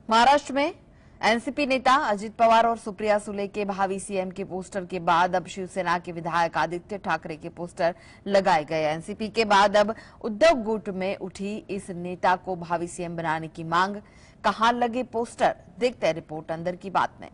महाराष्ट्र में एनसीपी नेता अजित पवार और सुप्रिया सुले के भावी सीएम के पोस्टर के बाद अब शिवसेना के विधायक आदित्य ठाकरे के पोस्टर लगाए गए। एनसीपी के बाद अब उद्धव गुट में उठी इस नेता को भावी सीएम बनाने की मांग। कहां लगे पोस्टर, देखते हैं रिपोर्ट अंदर की बात में।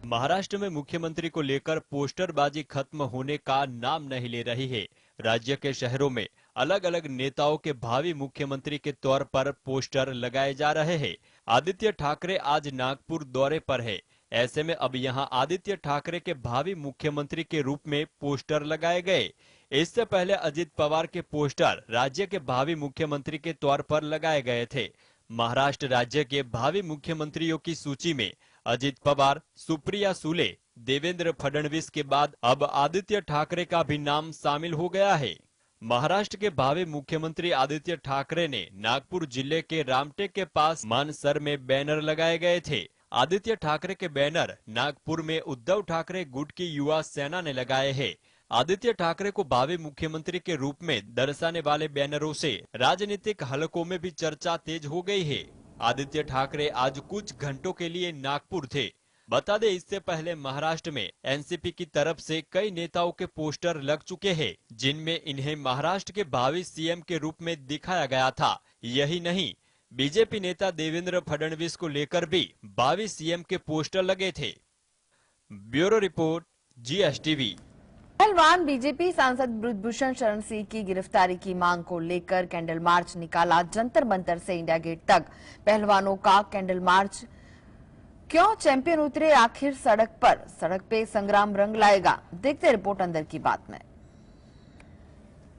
महाराष्ट्र में मुख्यमंत्री को लेकर पोस्टरबाजी खत्म होने का नाम नहीं ले रही है। राज्य के शहरों में अलग अलग नेताओं के भावी मुख्यमंत्री के तौर पर पोस्टर लगाए जा रहे हैं। आदित्य ठाकरे आज नागपुर दौरे पर है। ऐसे में अब यहां आदित्य ठाकरे के भावी मुख्यमंत्री के रूप में पोस्टर लगाए गए। इससे पहले अजित पवार के पोस्टर राज्य के भावी मुख्यमंत्री के तौर पर लगाए गए थे। महाराष्ट्र राज्य के भावी मुख्यमंत्रियों की सूची में अजित पवार, सुप्रिया सुले, देवेंद्र फडणवीस के बाद अब आदित्य ठाकरे का भी नाम शामिल हो गया है। महाराष्ट्र के भावी मुख्यमंत्री आदित्य ठाकरे ने नागपुर जिले के रामटेक के पास मानसर में बैनर लगाए गए थे। आदित्य ठाकरे के बैनर नागपुर में उद्धव ठाकरे गुट की युवा सेना ने लगाए हैं। आदित्य ठाकरे को भावी मुख्यमंत्री के रूप में दर्शाने वाले बैनरों से राजनीतिक हलकों में भी चर्चा तेज हो गई है। आदित्य ठाकरे आज कुछ घंटों के लिए नागपुर थे। बता दें, इससे पहले महाराष्ट्र में एनसीपी की तरफ से कई नेताओं के पोस्टर लग चुके हैं, जिनमें इन्हें महाराष्ट्र के भावी सीएम के रूप में दिखाया गया था। यही नहीं, बीजेपी नेता देवेंद्र फडणवीस को लेकर भी भावी सीएम के पोस्टर लगे थे। Bureau report, GSTV. पहलवान बीजेपी सांसद ब्रजभूषण शरण सिंह की गिरफ्तारी की मांग को लेकर कैंडल मार्च निकाला। जंतर मंतर से इंडिया गेट तक पहलवानों का कैंडल मार्च। क्यों चैंपियन उतरे आखिर सड़क पे संग्राम रंग लाएगा, देखते रिपोर्ट अंदर की बात में।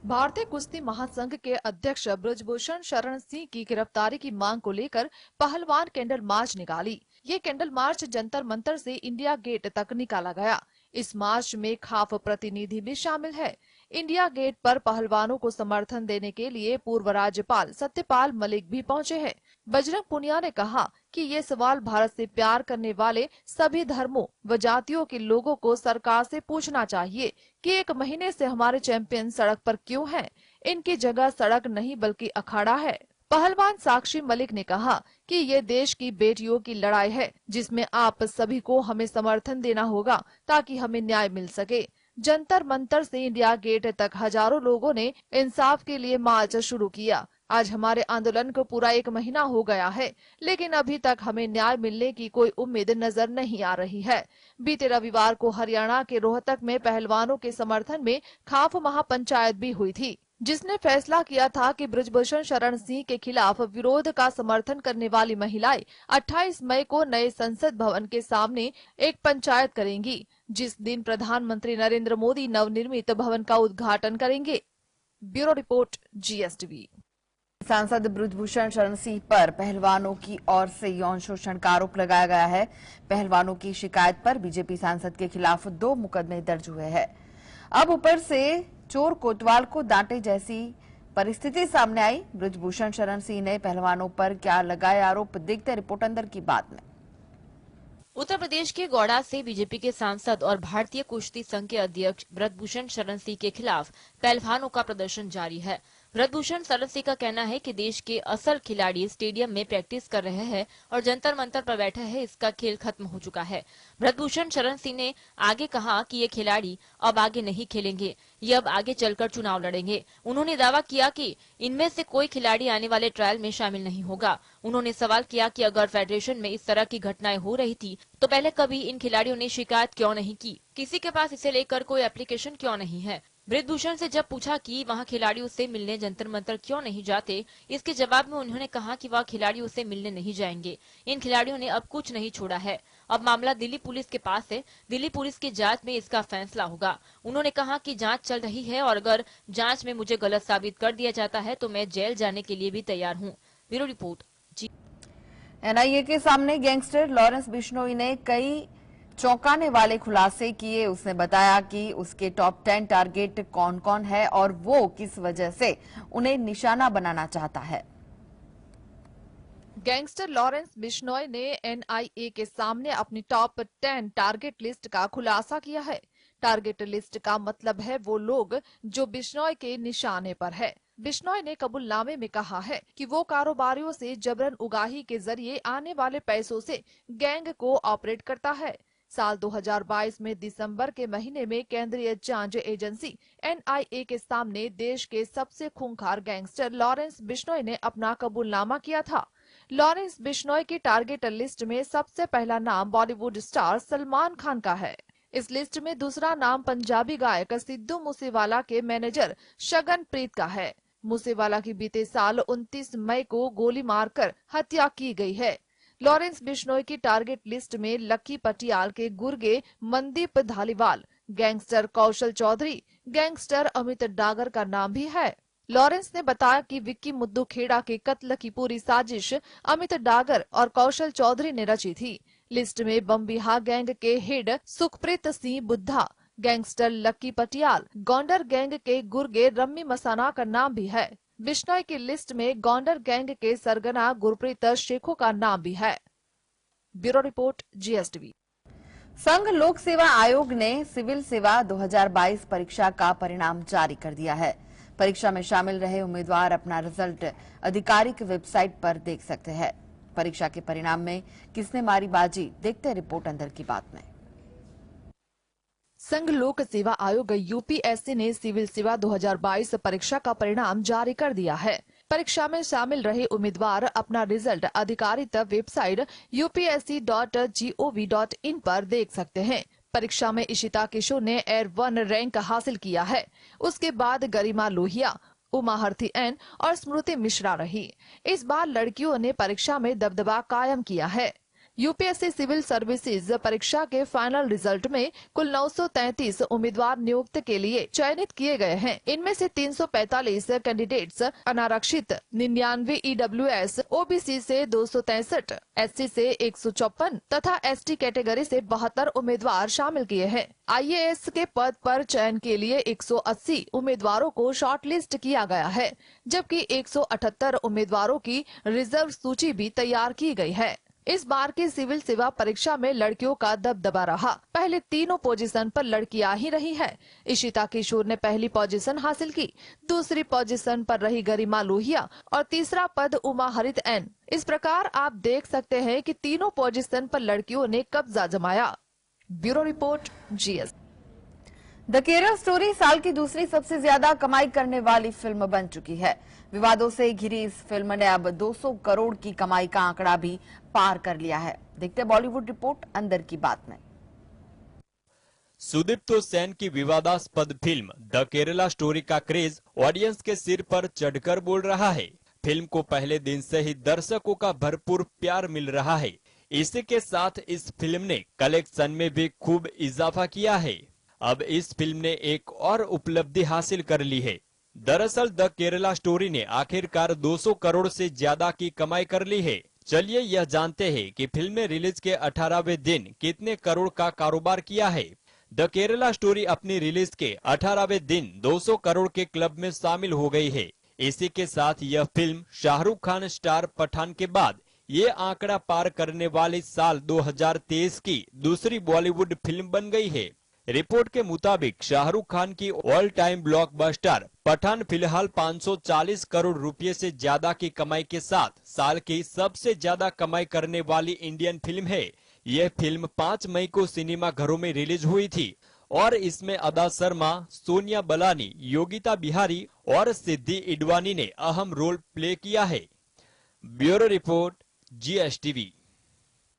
भारतीय कुश्ती महासंघ के अध्यक्ष ब्रजभूषण शरण सिंह की गिरफ्तारी की मांग को लेकर पहलवान कैंडल मार्च निकाली। ये कैंडल मार्च जंतर मंतर से इंडिया गेट तक निकाला गया। इस मार्च में खाफ प्रतिनिधि भी शामिल है। इंडिया गेट पर पहलवानों को समर्थन देने के लिए पूर्व राज्यपाल सत्यपाल मलिक भी पहुंचे हैं। बजरंग पुनिया ने कहा कि ये सवाल भारत से प्यार करने वाले सभी धर्मों व जातियों के लोगों को सरकार से पूछना चाहिए कि 1 महीने से हमारे चैंपियन सड़क पर क्यों हैं? इनकी जगह सड़क नहीं बल्कि अखाड़ा है। पहलवान साक्षी मलिक ने कहा कि ये देश की बेटियों की लड़ाई है, जिसमें आप सभी को हमें समर्थन देना होगा ताकि हमें न्याय मिल सके। जंतर मंतर से इंडिया गेट तक हजारों लोगों ने इंसाफ के लिए मार्च शुरू किया। आज हमारे आंदोलन को पूरा 1 महीना हो गया है, लेकिन अभी तक हमें न्याय मिलने की कोई उम्मीद नजर नहीं आ रही है। बीते रविवार को हरियाणा के रोहतक में पहलवानों के समर्थन में खाफ महापंचायत भी हुई थी, जिसने फैसला किया था कि ब्रजभूषण शरण सिंह के खिलाफ विरोध का समर्थन करने वाली महिलाएं 28 मई को नए संसद भवन के सामने एक पंचायत करेंगी, जिस दिन प्रधानमंत्री नरेंद्र मोदी नवनिर्मित भवन का उद्घाटन करेंगे। Bureau report, GSTV. सांसद ब्रजभूषण शरण सिंह पर पहलवानों की ओर से यौन शोषण का आरोप लगाया गया है। पहलवानों की शिकायत पर बीजेपी सांसद के खिलाफ 2 मुकदमे दर्ज हुए हैं। अब ऊपर से चोर कोतवाल को डांटे जैसी परिस्थिति सामने आई। ब्रजभूषण शरण सिंह ने पहलवानों पर क्या लगाए आरोप, देखते रिपोर्ट अंदर की बात में। उत्तर प्रदेश के गौड़ा से बीजेपी के सांसद और भारतीय कुश्ती संघ के अध्यक्ष ब्रजभूषण शरण सिंह के खिलाफ पहलवानों का प्रदर्शन जारी है। ब्रजभूषण शरण सिंह का कहना है कि देश के असल खिलाड़ी स्टेडियम में प्रैक्टिस कर रहे हैं और जंतर मंतर पर बैठे हैं, इसका खेल खत्म हो चुका है। ब्रजभूषण शरण सिंह ने आगे कहा कि ये खिलाड़ी अब आगे नहीं खेलेंगे, ये अब आगे चलकर चुनाव लड़ेंगे। उन्होंने दावा किया कि इनमें से कोई खिलाड़ी आने वाले ट्रायल में शामिल नहीं होगा। उन्होंने सवाल किया कि अगर फेडरेशन में इस तरह की घटनाएं हो रही थी तो पहले कभी इन खिलाड़ियों ने शिकायत क्यों नहीं की? किसी के पास इसे लेकर कोई एप्लीकेशन क्यों नहीं है? ब्रजभूषण से जब पूछा कि वहां खिलाड़ियों से मिलने जंतर मंतर क्यों नहीं जाते, इसके जवाब में उन्होंने कहा कि वह खिलाड़ियों से मिलने नहीं जाएंगे। इन खिलाड़ियों ने अब कुछ नहीं छोड़ा है। अब मामला दिल्ली पुलिस के पास है। दिल्ली पुलिस की जांच में इसका फैसला होगा। उन्होंने कहा कि जांच चल रही है और अगर जांच में मुझे गलत साबित कर दिया जाता है तो मैं जेल जाने के लिए भी तैयार हूँ। ब्यूरो रिपोर्ट, जी। एनआईए के सामने गैंगस्टर लॉरेंस बिश्नोई ने कई चौंकाने वाले खुलासे किए। उसने बताया कि उसके टॉप 10 टारगेट कौन कौन है और वो किस वजह से उन्हें निशाना बनाना चाहता है। गैंगस्टर लॉरेंस बिश्नोई ने एनआईए के सामने अपनी टॉप 10 टारगेट लिस्ट का खुलासा किया है। टारगेट लिस्ट का मतलब है वो लोग जो बिश्नोई के निशाने पर है। बिश्नोई ने कबूलनामे में कहा है कि वो कारोबारियों से जबरन उगाही के जरिए आने वाले पैसों से गैंग को ऑपरेट करता है। साल 2022 में दिसंबर के महीने में केंद्रीय जांच एजेंसी NIA के सामने देश के सबसे खूंखार गैंगस्टर लॉरेंस बिश्नोई ने अपना कबूलनामा किया था। लॉरेंस बिश्नोई की टारगेट लिस्ट में सबसे पहला नाम बॉलीवुड स्टार सलमान खान का है। इस लिस्ट में दूसरा नाम पंजाबी गायक सिद्धू मूसेवाला के मैनेजर शगनप्रीत का है। मूसेवाला की बीते साल 29 मई को गोली मारकर हत्या की गई है। लॉरेंस बिश्नोई की टारगेट लिस्ट में लक्की पटियाल के गुर्गे मनदीप धालीवाल, गैंगस्टर कौशल चौधरी, गैंगस्टर अमित डागर का नाम भी है। लॉरेंस ने बताया कि विक्की मुद्दू खेड़ा के कत्ल की पूरी साजिश अमित डागर और कौशल चौधरी ने रची थी। लिस्ट में बम्बिहा गैंग के हेड सुखप्रीत सिंह बुद्धा, गैंगस्टर लक्की पटियाल, गोंडर गैंग के गुर्गे रम्मी मसाना का नाम भी है। बिश्नोई की लिस्ट में गोंडर गैंग के सरगना गुरप्रीत शेखो का नाम भी है। Bureau report, GSTV। संघ लोक सेवा आयोग ने सिविल सेवा 2022 परीक्षा का परिणाम जारी कर दिया है। परीक्षा में शामिल रहे उम्मीदवार अपना रिजल्ट आधिकारिक वेबसाइट पर देख सकते हैं। परीक्षा के परिणाम में किसने मारी बाजी, देखते हैं रिपोर्ट अंदर की बात में। संघ लोक सेवा आयोग UPSC ने सिविल सेवा 2022 परीक्षा का परिणाम जारी कर दिया है। परीक्षा में शामिल रहे उम्मीदवार अपना रिजल्ट आधिकारिक वेबसाइट upsc.gov.in पर देख सकते हैं। परीक्षा में इशिता किशोर ने एयर 1 रैंक हासिल किया है। उसके बाद गरिमा लोहिया, उमा हर्थी N और स्मृति मिश्रा रही। इस बार लड़कियों ने परीक्षा में दबदबा कायम किया है। UPSC सिविल सर्विसेज परीक्षा के फाइनल रिजल्ट में कुल 933 उम्मीदवार नियुक्त के लिए चयनित किए गए हैं। इनमें से 345 कैंडिडेट्स अनारक्षित, 99 EWS, OBC से 263, SC से 154 तथा ST कैटेगरी से 72 उम्मीदवार शामिल किए हैं। IAS के पद पर चयन के लिए 180 उम्मीदवारों को शॉर्टलिस्ट किया गया है, जबकि 178 उम्मीदवारों की रिजर्व सूची भी तैयार की गई है। इस बार की सिविल सेवा परीक्षा में लड़कियों का दबदबा रहा। पहले तीनों पोजीशन पर लड़कियां ही रही हैं। इशिता किशोर ने पहली पोजीशन हासिल की, दूसरी पोजीशन पर रही गरिमा लोहिया और तीसरा पद उमा हरित N। इस प्रकार आप देख सकते हैं कि तीनों पोजीशन पर लड़कियों ने कब्जा जमाया। Bureau report, GS। The Kerala story साल की दूसरी सबसे ज्यादा कमाई करने वाली फिल्म बन चुकी है। विवादों से घिरी इस फिल्म ने अब 200 करोड़ की कमाई का आंकड़ा भी पार कर लिया है। देखते हैं बॉलीवुड रिपोर्ट अंदर की बात में। सुदीप्तो सेन की विवादास्पद फिल्म द केरला स्टोरी का क्रेज ऑडियंस के सिर पर चढ़कर बोल रहा है। फिल्म को पहले दिन से ही दर्शकों का भरपूर प्यार मिल रहा है। इसी के साथ इस फिल्म ने कलेक्शन में भी खूब इजाफा किया है। अब इस फिल्म ने एक और उपलब्धि हासिल कर ली है। दरअसल द केरला स्टोरी ने आखिरकार 200 करोड़ से ज्यादा की कमाई कर ली है। चलिए यह जानते हैं कि फिल्म ने रिलीज के 18वें दिन कितने करोड़ का कारोबार किया है। द केरला स्टोरी अपनी रिलीज के 18वें दिन 200 करोड़ के क्लब में शामिल हो गई है। इसी के साथ यह फिल्म शाहरुख खान स्टार पठान के बाद ये आंकड़ा पार करने वाली साल 2023 की दूसरी बॉलीवुड फिल्म बन गई है। रिपोर्ट के मुताबिक शाहरुख खान की ऑल टाइम ब्लॉकबस्टर पठान फिलहाल 540 करोड़ रुपए से ज्यादा की कमाई के साथ साल की सबसे ज्यादा कमाई करने वाली इंडियन फिल्म है। यह फिल्म 5 मई को सिनेमा घरों में रिलीज हुई थी और इसमें अदा शर्मा, सोनिया बलानी, योगिता बिहारी और सिद्धि इडवाणी ने अहम रोल प्ले किया है। Bureau report, GSTV।